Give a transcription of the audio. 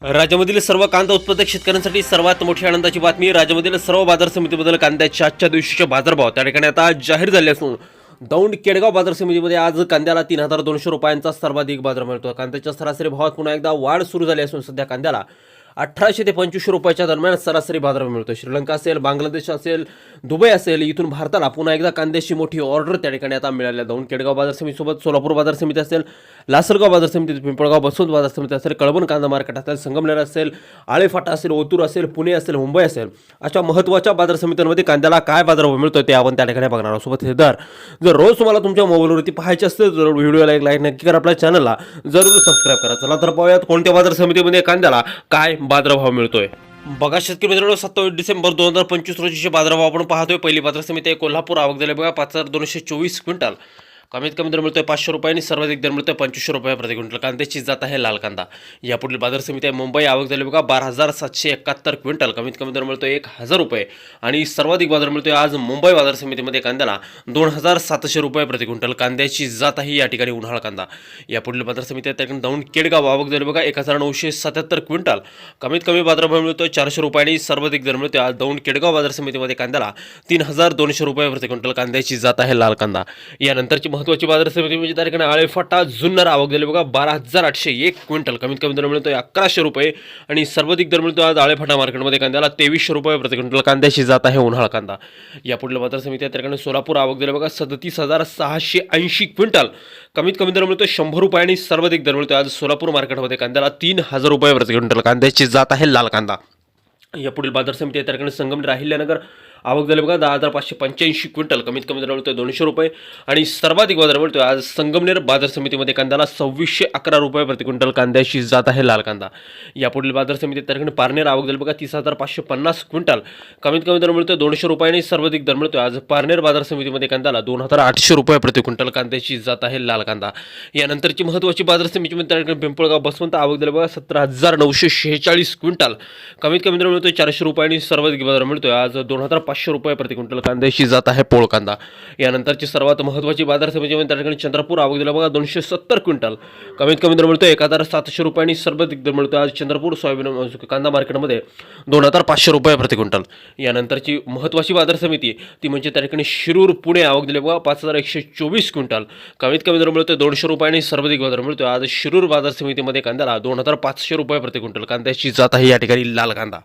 राज्यामधील सर्व कांदा उत्पादक शेतकऱ्यांसाठी सर्वात मोठी आनंदाची बातमी। राज्यामधील सर्व बाजार समितीबद्दल कांद्याच्या आजच्या दिवशीचे बाजारभाव त्या ठिकाणी आता जाहीर झाले असून दौंड केडगाव बाजार समितीमध्ये आज कांद्याला 3200 रुपयांचा सर्वाधिक बाजार मिळतो। कांद्याच्या सरासरी भावात पुन्हा एकदा वाढ सुरू झाली असून सध्या कांद्याला 1800 ते 2500 रुपयाच्या दरम्यान सरासरी बाजार मिळतो। श्रीलंका असेल, बांगलादेश असेल, दुबई असेल, इथून भारताला पुन्हा एकदा कांद्याची मोठी ऑर्डर त्या ठिकाणी आता मिळाली आहे। दौंड केडगाव बाजार समितीसोबत सोलापूर बाजार समिती असेल, लासलगाव बाजार समिती, पिंपळगाव बसवंत बाजार समिती असेल, कळवण कांदा मार्केट असेल, संगमनेर असेल, आळेफाटा असेल, ओतूर असेल, पुणे असेल, मुंबई असेल, अशा महत्त्वाच्या बाजार समित्यांमध्ये कांद्याला काय बाजारभाव मिळतो ते आपण त्या ठिकाणी बघणार आहोत। सोबत हे दर जर रोज तुम्हाला तुमच्या मोबाईलवरती पाहायचे असतील तर व्हिडिओला एक लाईक नक्की करा, आपल्या चॅनलला जरूर सबस्क्राईब करा। चला तर पाहूयात कोणत्या बाजार समितीमध्ये कांद्याला काय बाजारभाव मिळतोय। बघा शेतकरी मित्रांनो, 27 डिसेंबर 2025 रोजीचे बाजारभाव आपण पाहतोय। पहिली बाजार समिती आहे कोल्हापूर, आवक झाली बघा 5224 क्विंटल, कमीत कमी दर मिळतोय 500 रुपयांनी, सर्वाधिक दर मिळतोय 2500 रुपये प्रति क्विंटल। कांद्याची जात आहे लाल कांदा। यापुढील बाजार समिती आहे मुंबई, आवक झाली बघा 12771 क्विंटल, कमीत कमी दर मिळतोय 1000 रुपये आणि सर्वाधिक बाजार मिळतोय आज मुंबई बाजार समितीमध्ये कांद्याला 2700 रुपये प्रति क्विंटल। कांद्याची जात आहे या ठिकाणी उन्हाळ कांदा। यापुढील बाजार समिती आहे त्या दौंड केडगाव, आवक झाली बघा 1977 क्विंटल, कमीत कमी बाजारभाव मिळतोय 400 रुपयांनी, सर्वाधिक दर मिळतोय आज दौंड केडगाव बाजार समितीमध्ये कांद्याला 3200 रुपये प्रति क्विंटल। कांद्याची जात आहे लाल कांदा। यानंतरची महत्त्वाची बाजार समिती म्हणजे त्या ठिकाणी आळेफाटा जुन्नर, आवक झाली बघा 12801 क्विंटल, कमीत कमी दर मिळतोय 1100 रुपये आणि सर्वाधिक दर मिळतोय आज आळेफाटा मार्केटमध्ये कांद्याला 2300 रुपये प्रति क्विंटल। कांद्याची जात आहे उन्हाळ कांदा। यापुढील बाजार समिती आहे त्या ठिकाणी सोलापूर, आवक झाली बघा 37680 क्विंटल, कमीत कमी दर मिळतोय 100 रुपये आणि सर्वाधिक दर मिळतोय आज सोलापूर मार्केटमध्ये कांद्याला 3000 रुपये प्रति क्विंटल। कांद्याची जात आहे लाल कांदा। यापुढील बाजार समिती आहे त्या ठिकाणी संगमनेर, अहिल्यानगर, आवक झाली बघा 10585 क्विंटल, कमीत कमी दर मिळतोय 200 रुपये आणि सर्वाधिक बाजार मिळतोय आज संगमनेर बाजार समितीमध्ये कांद्याला 2611 रुपये प्रति क्विंटल। कांद्याची जात आहे लाल कांदा। यापुढील बाजार समिती त्या ठिकाणी पारनेर, आवक झाली बघा 30550 क्विंटल, कमीत कमी दर मिळतोय 200 रुपये आणि सर्वाधिक दर मिळतोय आज पारनेर बाजार समितीमध्ये कांद्याला 2800 रुपये प्रति क्विंटल। कांद्याची जात आहे लाल कांदा। यानंतरची महत्त्वाची बाजार समिती त्या ठिकाणी पिंपळगाव बसवंत, आवक झाली बघा 17946 क्विंटल, कमीत कमी दर मिळतोय 400 रुपये आणि सर्वाधिक बाजार मिळतोय आज 2500 रुपये प्रति क्विंटल। कांद्याची जात आहे पोळ कांदा। यानंतरची सर्वात महत्त्वाची बाजार समिती म्हणजे त्या ठिकाणी चंद्रपूर, आवक झाली बघा 270 क्विंटल, कमीत कमी दर मिळतोय 1700 रुपये आणि सर्वाधिक दर मिळतोय आज चंद्रपूर सोयाबीन कांदा मार्केटमध्ये 2500 रुपये प्रति क्विंटल। यानंतरची महत्त्वाची बाजार समिती ती म्हणजे त्या ठिकाणी शिरूर, पुणे, आवक झाली बघा 5124 क्विंटल, कमीत कमी दर मिळतोय 200 रुपये आणि सर्वाधिक बाजार मिळतोय आज शिरूर बाजार समितीमध्ये कांद्याला 2500 रुपये प्रति क्विंटल। कांद्याची जात आहे या ठिकाणी लाल कांदा।